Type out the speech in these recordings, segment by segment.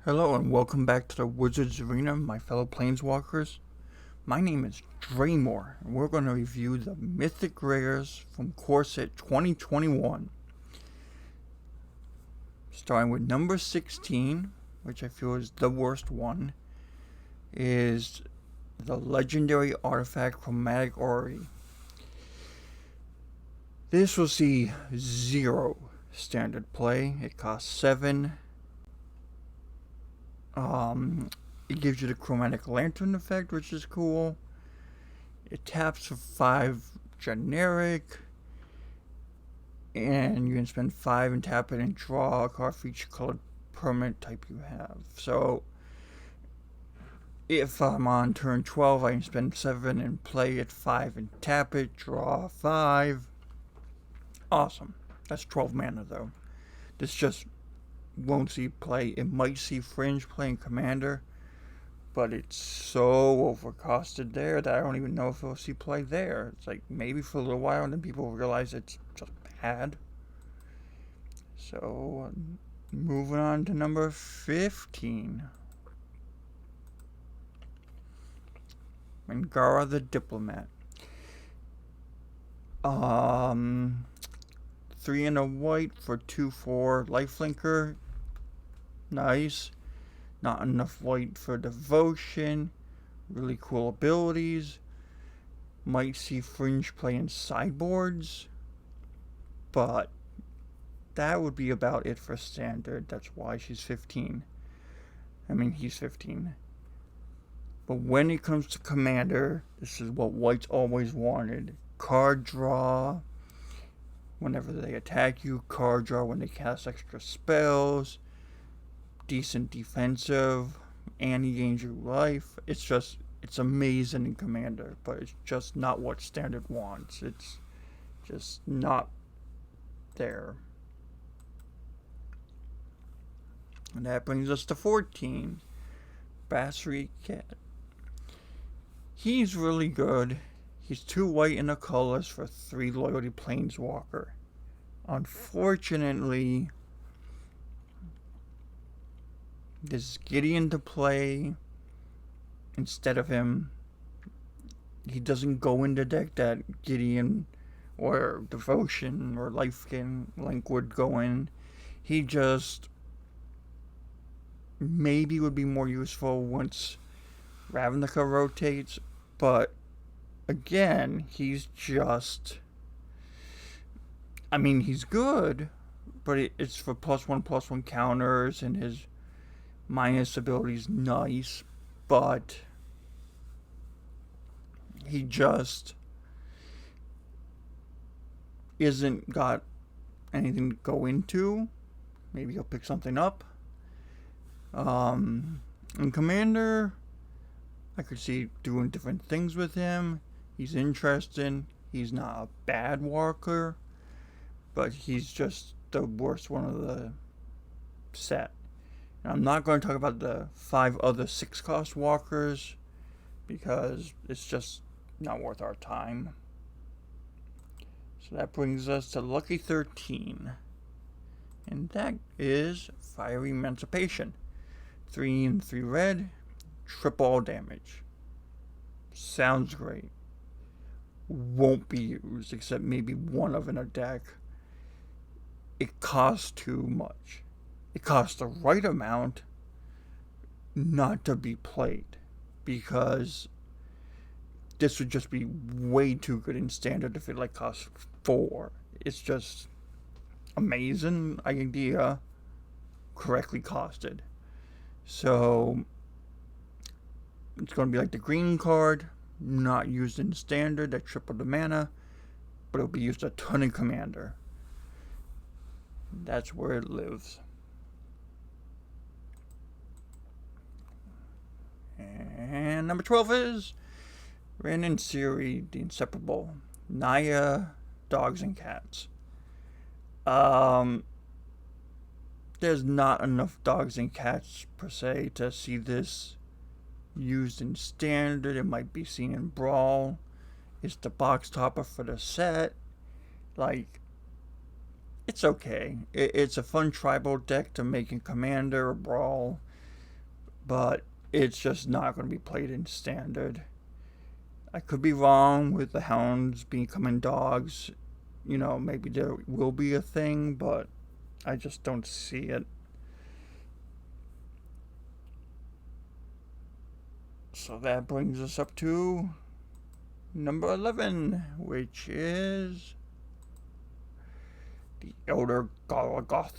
Hello and welcome back to the Wizards Arena, my fellow Planeswalkers. My name is Draymore, and we're going to review the Mythic Rares from Core Set 2021. Starting with number 16, which I feel is the worst one, is the legendary artifact Chromatic Ori. This will see 0 standard play. It costs 7. It gives you the Chromatic Lantern effect, which is cool. It taps for 5 generic, and you can spend 5 and tap it and draw a card for each colored permanent type you have. So, if I'm on turn 12, I can spend 7 and play it 5 and tap it, draw 5. Awesome. That's 12 mana though. This just won't see play. It might see Fringe play in Commander, but it's so overcosted there that I don't even know if it'll see play there. It's like maybe for a little while, and then people realize it's just bad. So, moving on to number 15. And Gaara The Diplomat. 3 and a white for 2/4 lifelinker. Nice. Not enough white for devotion. Really cool abilities. Might see Fringe play in sideboards. But that would be about it for standard. That's why she's 15. I mean, he's 15. But when it comes to Commander, this is what white's always wanted. Card draw whenever they attack you. Card draw when they cast extra spells. Decent defensive, anti-danger life. It's amazing in Commander, but it's just not what Standard wants. It's just not there. And that brings us to 14. Bathory Cat. He's really good. He's 2 white and a colorless for 3 loyalty Planeswalker. Unfortunately, there's Gideon to play instead of him. He doesn't go in the deck that Gideon or Devotion or Lifekin Link would go in. He just maybe would be more useful once Ravnica rotates, but again, he's just, I mean, he's good, but it's for +1/+1 counters, and his minus ability's nice, but he just isn't got anything to go into. Maybe he'll pick something up. In Commander, I could see doing different things with him. He's interesting. He's not a bad walker, but he's just the worst one of the set. And I'm not going to talk about the 5 other 6-cost walkers because it's just not worth our time. So that brings us to Lucky 13. And that is Fiery Emancipation. 3 and 3 red, triple damage. Sounds great. Won't be used except maybe one of in a deck. It costs too much. It costs the right amount not to be played, because this would just be way too good in standard if it costs 4. It's just amazing idea, correctly costed. So it's going to be like the green card, not used in standard that tripled the mana, but it'll be used a ton in Commander. That's where it lives. And number 12 is Ren and Siri, the Inseparable. Naya, Dogs and Cats. There's not enough dogs and cats per se to see this used in standard. It might be seen in Brawl. It's the box topper for the set. It's okay. It's a fun tribal deck to make in Commander or Brawl. but it's just not going to be played in standard. I could be wrong with the hounds becoming dogs. You know, maybe there will be a thing, but I just don't see it. So that brings us up to number 11, which is the Eldercaller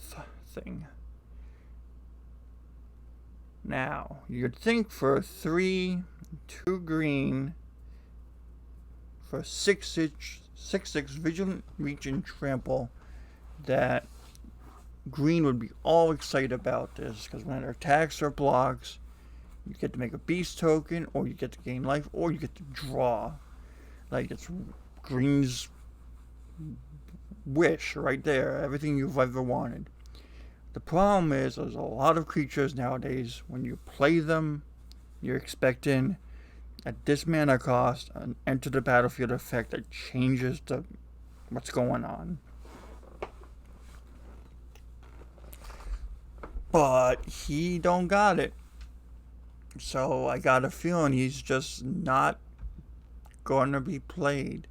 thing. Now, you'd think for 3, 2 green, for 6/6 Vigilant, Reach, and Trample, that green would be all excited about this, because when it attacks or blocks, you get to make a beast token, or you get to gain life, or you get to draw. Like, it's green's wish right there, everything you've ever wanted. The problem is, there's a lot of creatures nowadays, when you play them, you're expecting at this mana cost an enter the battlefield effect that changes what's going on. But he don't got it. So I got a feeling he's just not going to be played.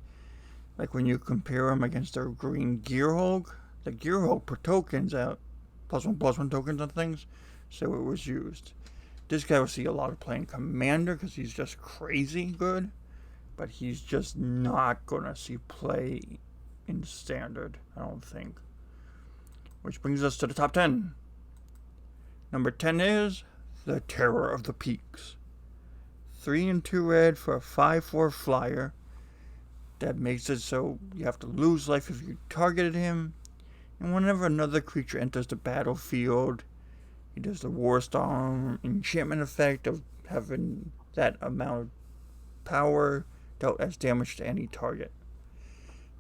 Like when you compare him against the green Gearhulk, the Gearhulk per tokens out, +1/+1 tokens on things, so it was used. This guy will see a lot of play in Commander because he's just crazy good, but he's just not going to see play in Standard, I don't think. Which brings us to the top 10. Number 10 is the Terror of the Peaks. 3 and 2 red for a 5/4 flyer. That makes it so you have to lose life if you targeted him. And whenever another creature enters the battlefield, he does the Warstorm enchantment effect of having that amount of power dealt as damage to any target.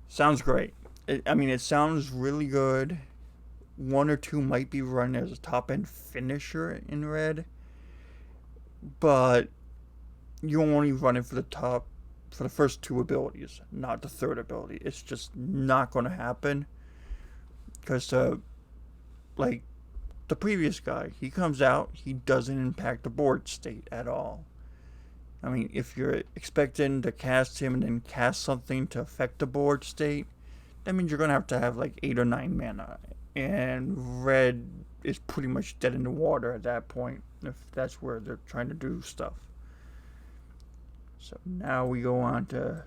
Sounds great. It sounds really good. 1 or 2 might be run as a top-end finisher in red, but you only run it for the first 2 abilities, not the third ability. It's just not going to happen, because like the previous guy, he comes out, he doesn't impact the board state at all. I mean, if you're expecting to cast him and then cast something to affect the board state, that means you're going to have like 8 or 9 mana. And red is pretty much dead in the water at that point, if that's where they're trying to do stuff. So now we go on to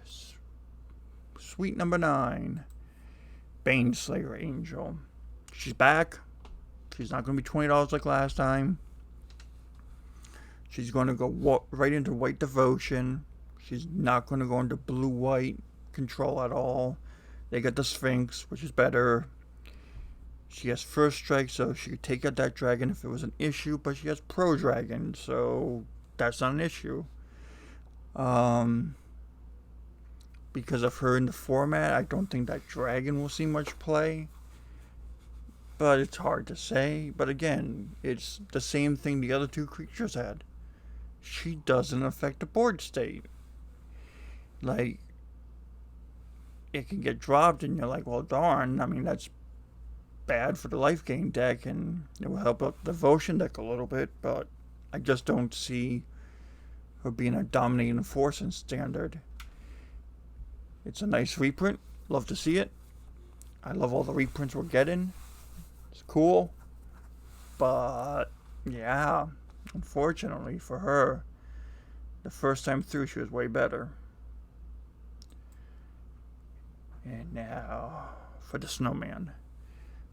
sweet number 9, Baneslayer Angel. She's back. She's not going to be $20 like last time. She's going to go right into White Devotion. She's not going to go into blue-white control at all. They got the Sphinx, which is better. She has First Strike, so she could take out that dragon if it was an issue, but she has Pro Dragon, so that's not an issue. Because of her in the format, I don't think that dragon will see much play. But it's hard to say. But again, it's the same thing the other 2 creatures had. She doesn't affect the board state. Like, it can get dropped and you're like, well, darn, I mean, that's bad for the life gain deck, and it will help out the Devotion deck a little bit, but I just don't see her being a dominating force in Standard. It's a nice reprint. Love to see it. I love all the reprints we're getting. It's cool. But, yeah, unfortunately for her, the first time through she was way better. And now for the Snowman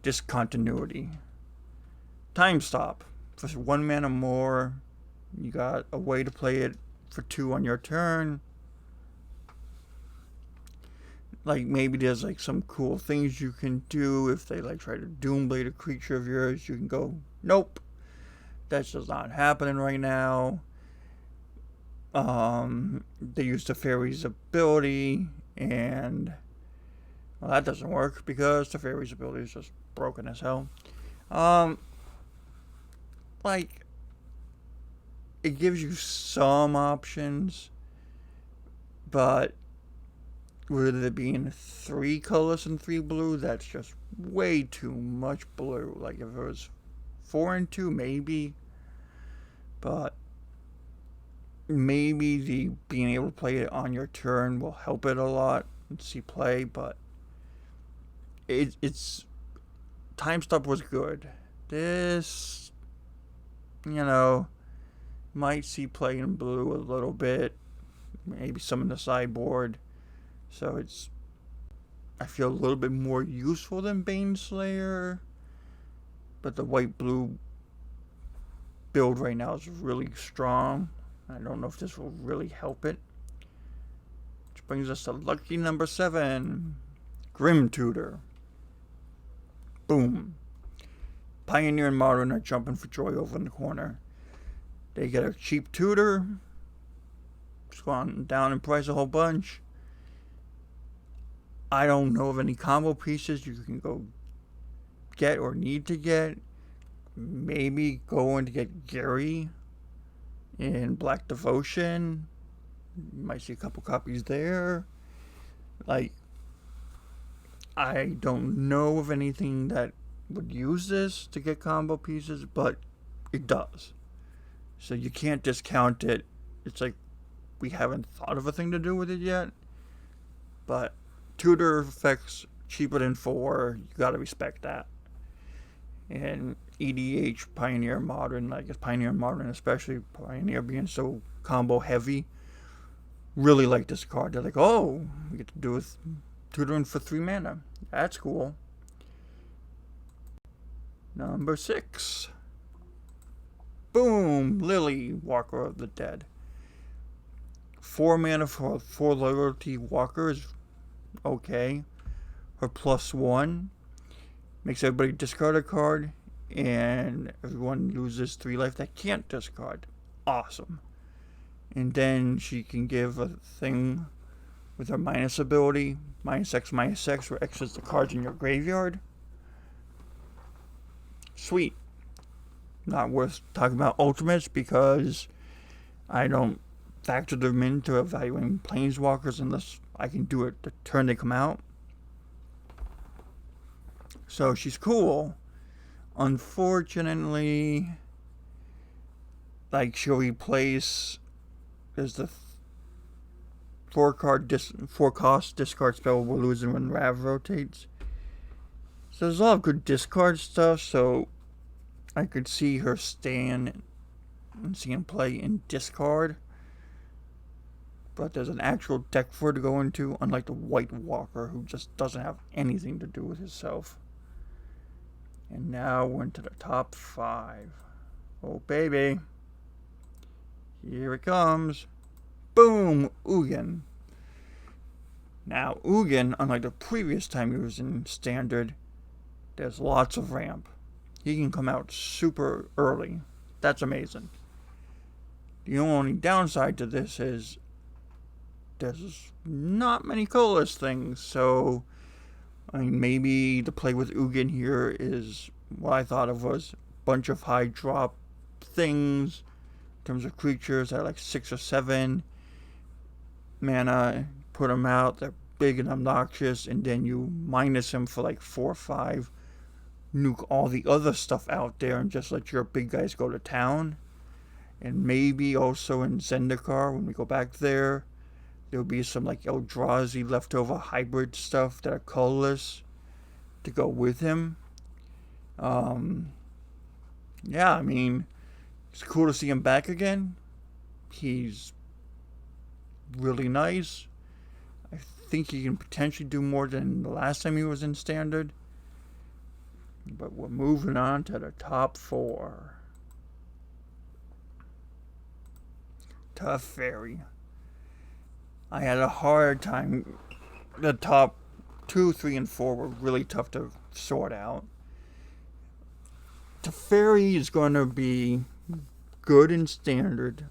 Discontinuity. Time Stop. For 1 mana more, you got a way to play it for 2 on your turn. Like, maybe there's like some cool things you can do. If they like try to Doomblade a creature of yours, you can go, nope, that's just not happening right now. They use the fairy's ability, and well, that doesn't work because the fairy's ability is just broken as hell. Like, it gives you some options, but with it being 3 colors and 3 blue, that's just way too much blue. Like, if it was 4 and 2, maybe, But maybe the being able to play it on your turn will help it a lot and see play, but it's time stop was good. This, might see play in blue a little bit, maybe some in the sideboard. So I feel a little bit more useful than Baneslayer, but the white-blue build right now is really strong. I don't know if this will really help it. Which brings us to lucky number 7, Grim Tutor. Boom. Pioneer and Modern are jumping for joy over in the corner. They get a cheap tutor. It's gone down in price a whole bunch. I don't know of any combo pieces you can go get or need to get. Maybe go in to get Gary in Black Devotion. You might see a couple copies there. I don't know of anything that would use this to get combo pieces, but it does. So you can't discount it. It's like we haven't thought of a thing to do with it yet. But tutor effects cheaper than 4. You gotta respect that. And EDH, Pioneer, Modern, I guess Pioneer and Modern, especially Pioneer being so combo heavy, really like this card. They're like, oh, we get to do with tutoring for 3 mana. That's cool. Number 6. Boom! Lily, Walker of the Dead. 4 mana for 4 loyalty Walker is okay. Her +1 makes everybody discard a card, and everyone loses 3 life that can't discard. Awesome. And then she can give a thing with her minus ability, -X, where X is the cards in your graveyard. Sweet. Not worth talking about ultimates because I don't factor them into evaluating planeswalkers unless I can do it the turn they come out. So she's cool. Unfortunately, she'll replace, there's the 4 cost discard spell we're losing when Rav rotates. So there's a lot of good discard stuff, so I could see her stand and seeing play in discard. But there's an actual deck for her to go into, unlike the White Walker, who just doesn't have anything to do with himself. And now we're into the top 5. Oh, baby. Here it comes. Boom! Mugen. Now, Mugen, unlike the previous time he was in Standard, there's lots of ramp. He can come out super early. That's amazing. The only downside to this is there's not many colorless things, so maybe the play with Mugen here is what I thought of was a bunch of high drop things in terms of creatures that are like 6 or 7 mana, put them out, they're big and obnoxious, and then you minus them for like 4 or 5, nuke all the other stuff out there and just let your big guys go to town. And maybe also in Zendikar, when we go back there, there'll be some like Eldrazi leftover hybrid stuff that are colorless to go with him. Yeah, it's cool to see him back again. He's really nice. I think he can potentially do more than the last time he was in Standard. But we're moving on to the top 4. Teferi. I had a hard time. The top 2, 3, and 4 were really tough to sort out. Teferi is going to be good in Standard,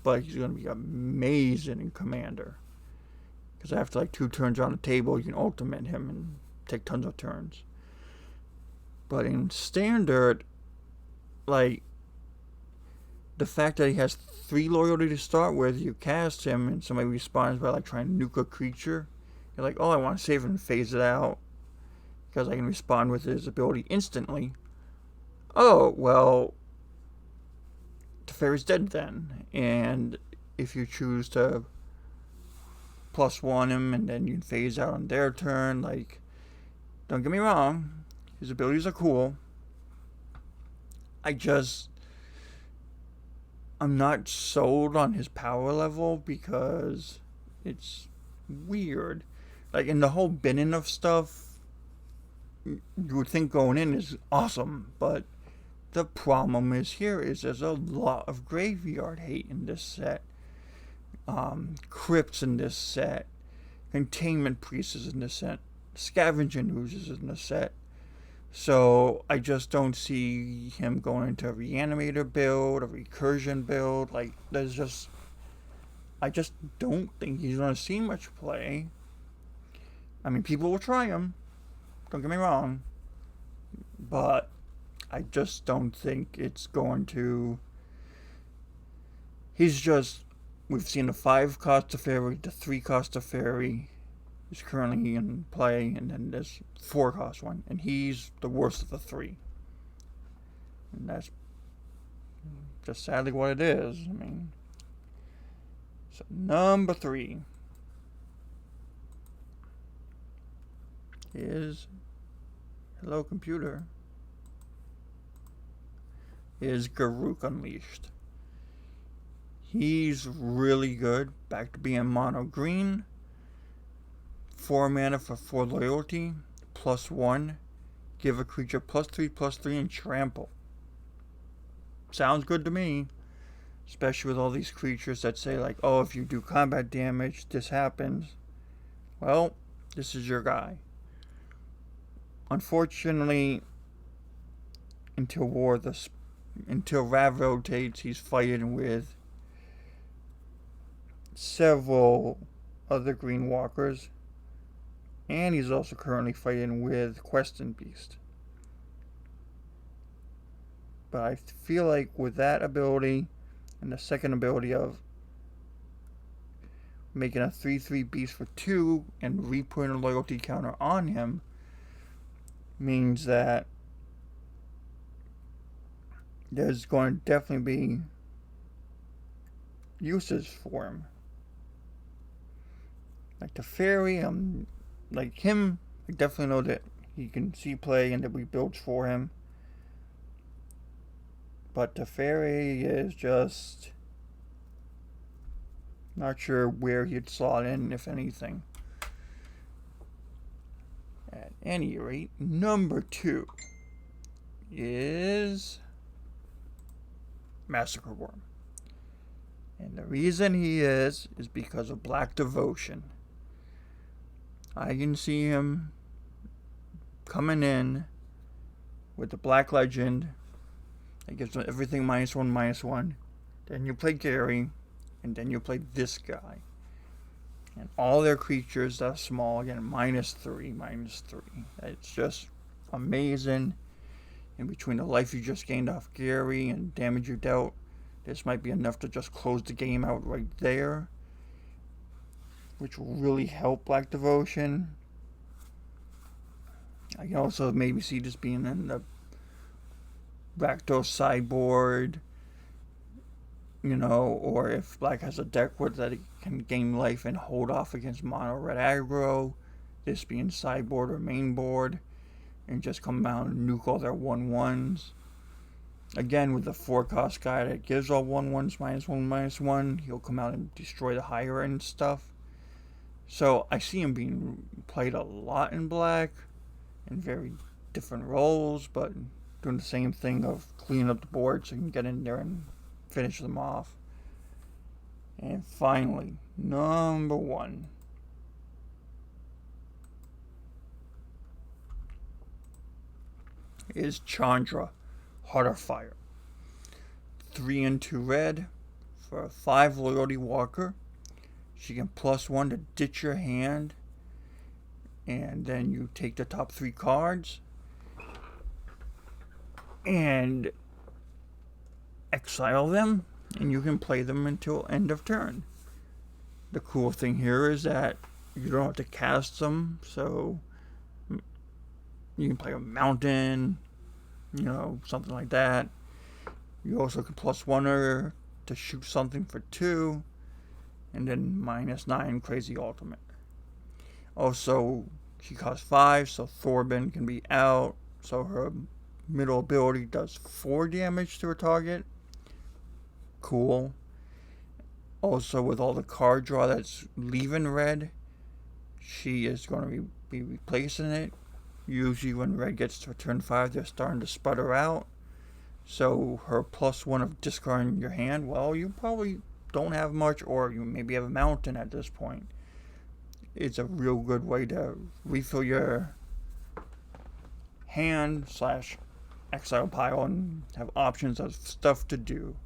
but he's going to be amazing in Commander. Because after like 2 turns on the table, you can ultimate him and take tons of turns. But in Standard, the fact that he has 3 loyalty to start with, you cast him and somebody responds by trying to nuke a creature. You're like, oh, I want to save him and phase it out because I can respond with his ability instantly. Oh, well, the fairy's dead then. And if you choose to +1 him and then you phase out on their turn, like, don't get me wrong, his abilities are cool. I'm not sold on his power level because it's weird. Like, in the whole binning of stuff, you would think going in is awesome, but the problem is there's a lot of graveyard hate in this set. Crypts in this set, containment priests in this set, scavenging oozes in this set. So I just don't see him going into a reanimator build, a recursion build. Like, I just don't think he's going to see much play. I mean, people will try him, don't get me wrong, but I just don't think it's going to. We've seen the 5-cost Teferi, the 3-cost Teferi is currently in play, and then this 4-cost one, and he's the worst of the 3. And that's just sadly what it is. I mean, so number 3 is, hello computer, is Garruk Unleashed. He's really good, back to being mono green, 4 mana for 4 loyalty, +1, give a creature +3/+3 and trample. Sounds good to me, especially with all these creatures that say, like, oh, if you do combat damage, this happens. Well, this is your guy. Unfortunately, until Rav rotates, he's fighting with several other green walkers, and he's also currently fighting with Questing Beast. But I feel like with that ability and the second ability of making a 3/3 beast for 2 and re-putting a loyalty counter on him means that there's going to definitely be uses for him. Like the fairy, like him, I definitely know that he can see play and that we build for him. But the fairy is just not sure where he'd slot in, if anything. At any rate, number 2 is Massacre Worm. And the reason he is because of Black Devotion. I can see him coming in with the Black Legend that gives him everything -1/-1. Then you play Gary, and then you play this guy. And all their creatures that are small, again, -3/-3. It's just amazing. In between the life you just gained off Gary and damage you dealt, this might be enough to just close the game out right there, which will really help Black Devotion. I can also maybe see this being in the Rakdos sideboard, or if Black has a deck where that it can gain life and hold off against mono red aggro, this being sideboard or main board, and just come out and nuke all their 1/1s. Again, with the 4-cost guy that gives all 1/1s -1/-1, he'll come out and destroy the higher end stuff. So I see him being played a lot in Black in very different roles, but doing the same thing of cleaning up the board so you can get in there and finish them off. And finally, number 1 is Chandra, Heart of Fire. 3 and 2 red for a 5 loyalty walker. She can +1 to ditch your hand, and then you take the top 3 cards and exile them, and you can play them until end of turn. The cool thing here is that you don't have to cast them, so you can play a mountain, something like that. You also can +1 her to shoot something for 2. And then -9 crazy ultimate. Also, she costs 5, so Thorben can be out. So her middle ability does 4 damage to her target. Cool. Also, with all the card draw that's leaving red, she is going to be replacing it. Usually when red gets to turn 5, they're starting to sputter out. So her +1 of discarding your hand, well, you probably don't have much, or you maybe have a mountain at this point. It's a real good way to refill your hand / exile pile and have options of stuff to do.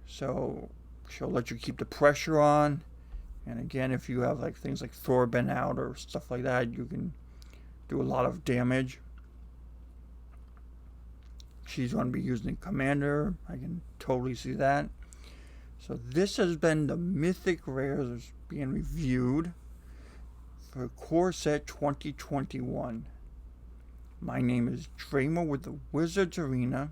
So she'll let you keep the pressure on. And again, if you have like things like Thorben out or stuff like that, you can do a lot of damage. She's going to be using Commander. I can totally see that. So this has been the Mythic Rares being reviewed for Core Set 2021. My name is Dramer with the Wizards Arena.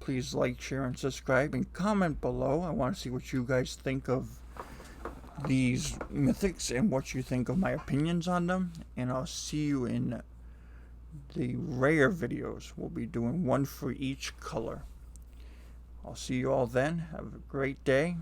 Please like, share, and subscribe, and comment below. I want to see what you guys think of these Mythics and what you think of my opinions on them. And I'll see you in the rare videos. We'll be doing one for each color. I'll see you all then. Have a great day.